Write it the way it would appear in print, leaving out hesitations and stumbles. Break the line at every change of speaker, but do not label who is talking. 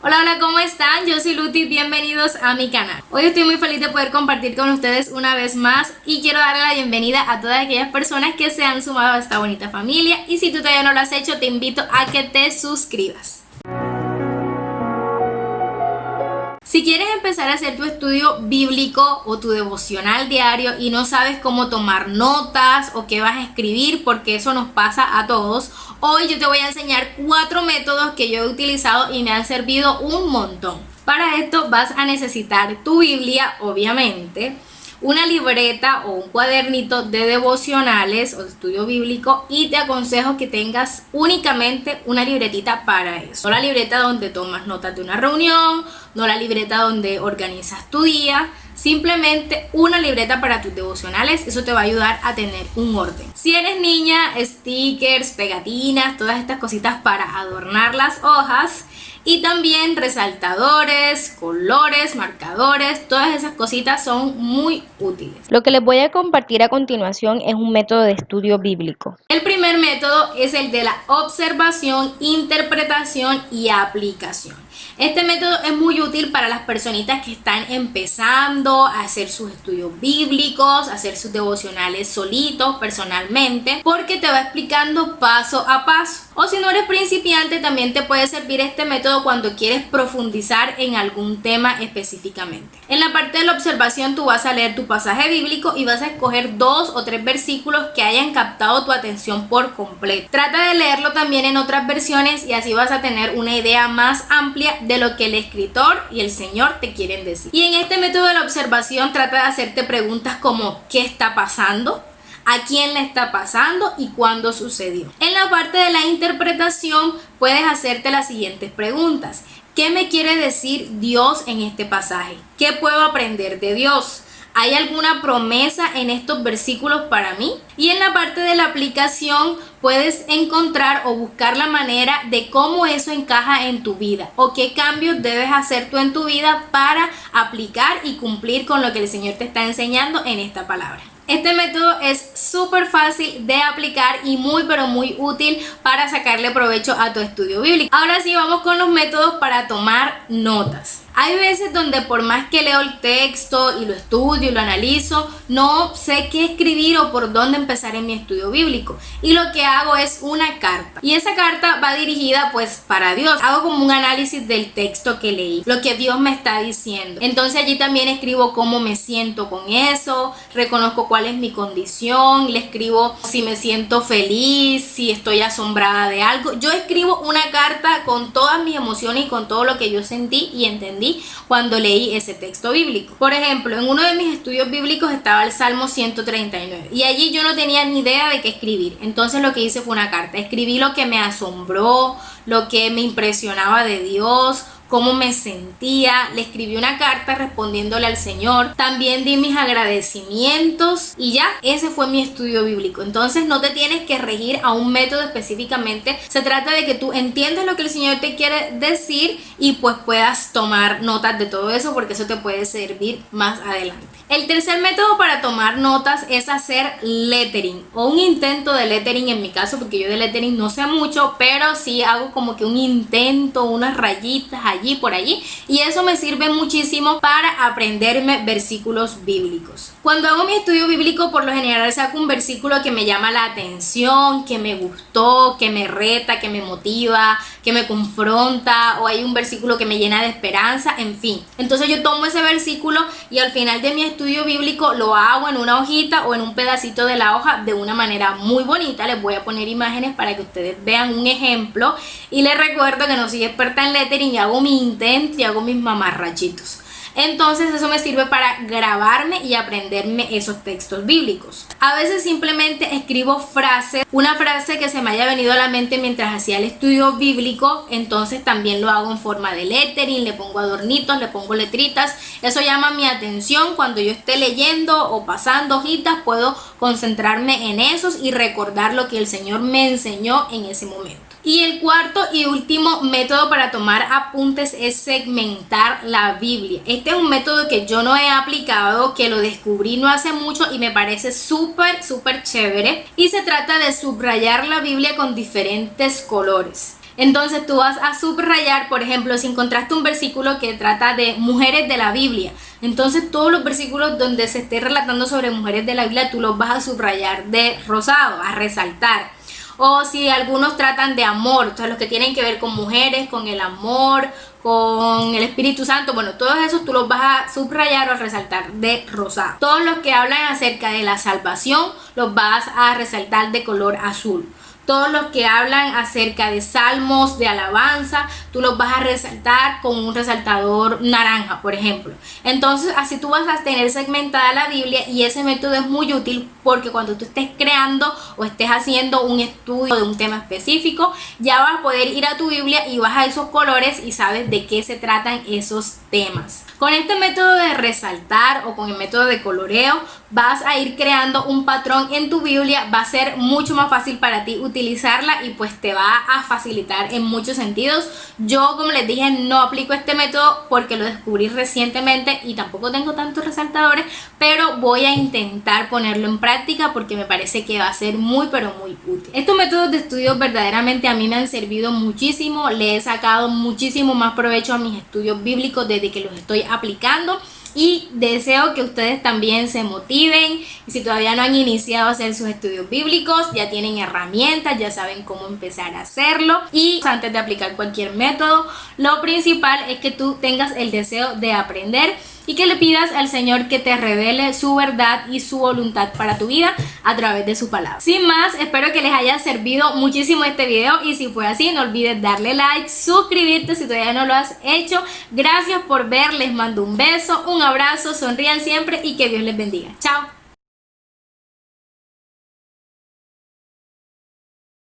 Hola, hola, ¿cómo están? Yo soy Luti, bienvenidos a mi canal. Hoy estoy muy feliz de poder compartir con ustedes una vez más y quiero darle la bienvenida a todas aquellas personas que se han sumado a esta bonita familia y si tú todavía no lo has hecho, te invito a que te suscribas. Si quieres empezar a hacer tu estudio bíblico o tu devocional diario y no sabes cómo tomar notas o qué vas a escribir, porque eso nos pasa a todos, hoy yo te voy a enseñar 4 métodos que yo he utilizado y me han servido un montón. Para esto vas a necesitar tu Biblia, obviamente, una libreta o un cuadernito de devocionales o de estudio bíblico y te aconsejo que tengas únicamente una libretita para eso. No la libreta donde tomas notas de una reunión, no la libreta donde organizas tu día, simplemente una libreta para tus devocionales. Eso te va a ayudar a tener un orden. Si eres niña, stickers, pegatinas, todas estas cositas para adornar las hojas. Y también resaltadores, colores, marcadores, todas esas cositas son muy útiles.
Lo que les voy a compartir a continuación es un método de estudio bíblico.
El primer método es el de la observación, interpretación y aplicación. Este método es muy útil para las personitas que están empezando a hacer sus estudios bíblicos, a hacer sus devocionales solitos, personalmente, porque te va explicando paso a paso. O si no eres principiante, también te puede servir este método cuando quieres profundizar en algún tema específicamente. En la parte de la observación, tú vas a leer tu pasaje bíblico y vas a escoger 2 o 3 versículos que hayan captado tu atención por completo. Trata de leerlo también en otras versiones y así vas a tener una idea más amplia de lo que el escritor y el Señor te quieren decir. Y en este método de la observación trata de hacerte preguntas como ¿qué está pasando? ¿A quién le está pasando? ¿Y cuándo sucedió? En la parte de la interpretación puedes hacerte las siguientes preguntas. ¿Qué me quiere decir Dios en este pasaje? ¿Qué puedo aprender de Dios? ¿Hay alguna promesa en estos versículos para mí? Y en la parte de la aplicación puedes encontrar o buscar la manera de cómo eso encaja en tu vida o qué cambios debes hacer tú en tu vida para aplicar y cumplir con lo que el Señor te está enseñando en esta palabra. Este método es súper fácil de aplicar y muy pero muy útil para sacarle provecho a tu estudio bíblico. Ahora sí, vamos con los métodos para tomar notas. Hay veces donde por más que leo el texto y lo estudio y lo analizo, no sé qué escribir o por dónde empezar en mi estudio bíblico. Y lo que hago es una carta. Y esa carta va dirigida pues para Dios. Hago como un análisis del texto que leí, lo que Dios me está diciendo. Entonces allí también escribo cómo me siento con eso, reconozco cuál es mi condición, le escribo si me siento feliz, si estoy asombrada de algo. Yo escribo una carta con todas mis emociones y con todo lo que yo sentí y entendí cuando leí ese texto bíblico. Por ejemplo, en uno de mis estudios bíblicos estaba el Salmo 139 y allí yo no tenía ni idea de qué escribir. Entonces lo que hice fue una carta. Escribí lo que me asombró, lo que me impresionaba de Dios, cómo me sentía, le escribí una carta respondiéndole al Señor, también di mis agradecimientos y ya, ese fue mi estudio bíblico. Entonces no te tienes que regir a un método específicamente, se trata de que tú entiendas lo que el Señor te quiere decir y pues puedas tomar notas de todo eso porque eso te puede servir más adelante. El tercer método para tomar notas es hacer lettering o un intento de lettering en mi caso, porque yo de lettering no sé mucho, pero sí hago como que un intento, unas rayitas allí por allí y eso me sirve muchísimo para aprenderme versículos bíblicos. Cuando hago mi estudio bíblico, por lo general saco un versículo que me llama la atención, que me gustó, que me reta, que me motiva, que me confronta, o hay un versículo que me llena de esperanza, en fin. Entonces yo tomo ese versículo y al final de mi estudio bíblico lo hago en una hojita o en un pedacito de la hoja de una manera muy bonita. Les voy a poner imágenes para que ustedes vean un ejemplo y les recuerdo que no soy experta en lettering y hago mi intento y hago mis mamarrachitos. Entonces eso me sirve para grabarme y aprenderme esos textos bíblicos. A veces simplemente escribo frases, una frase que se me haya venido a la mente mientras hacía el estudio bíblico, entonces también lo hago en forma de lettering, le pongo adornitos, le pongo letritas. Eso llama mi atención. Cuando yo esté leyendo o pasando hojitas, puedo concentrarme en esos y recordar lo que el Señor me enseñó en ese momento. Y el cuarto y último método para tomar apuntes es segmentar la Biblia. Este es un método que yo no he aplicado, que lo descubrí no hace mucho y me parece súper chévere. Y se trata de subrayar la Biblia con diferentes colores. Entonces tú vas a subrayar, por ejemplo, si encontraste un versículo que trata de mujeres de la Biblia, entonces todos los versículos donde se esté relatando sobre mujeres de la Biblia, tú los vas a subrayar de rosado, a resaltar. O si algunos tratan de amor, entonces los que tienen que ver con mujeres, con el amor, con el Espíritu Santo, bueno, todos esos tú los vas a subrayar o a resaltar de rosado. Todos los que hablan acerca de la salvación los vas a resaltar de color azul. Todos los que hablan acerca de salmos, de alabanza, tú los vas a resaltar con un resaltador naranja, por ejemplo. Entonces, así tú vas a tener segmentada la Biblia, y ese método es muy útil porque cuando tú estés creando o estés haciendo un estudio de un tema específico, ya vas a poder ir a tu Biblia y vas a esos colores y sabes de qué se tratan esos temas. Con este método de resaltar o con el método de coloreo, vas a ir creando un patrón en tu Biblia. Va a ser mucho más fácil para ti utilizarla y pues te va a facilitar en muchos sentidos. Yo, como les dije, no aplico este método porque lo descubrí recientemente y tampoco tengo tantos resaltadores, pero voy a intentar ponerlo en práctica porque me parece que va a ser muy pero muy útil. Estos métodos de estudio verdaderamente a mí me han servido muchísimo. Le he sacado muchísimo más provecho a mis estudios bíblicos desde que los estoy aplicando. Y deseo que ustedes también se motiven, y si todavía no han iniciado a hacer sus estudios bíblicos, ya tienen herramientas, ya saben cómo empezar a hacerlo. Y antes de aplicar cualquier método, lo principal es que tú tengas el deseo de aprender y que le pidas al Señor que te revele su verdad y su voluntad para tu vida a través de su palabra. Sin más, espero que les haya servido muchísimo este video, y si fue así, no olvides darle like, suscribirte si todavía no lo has hecho. Gracias por ver, les mando un beso, un abrazo, sonrían siempre y que Dios les bendiga. Chao.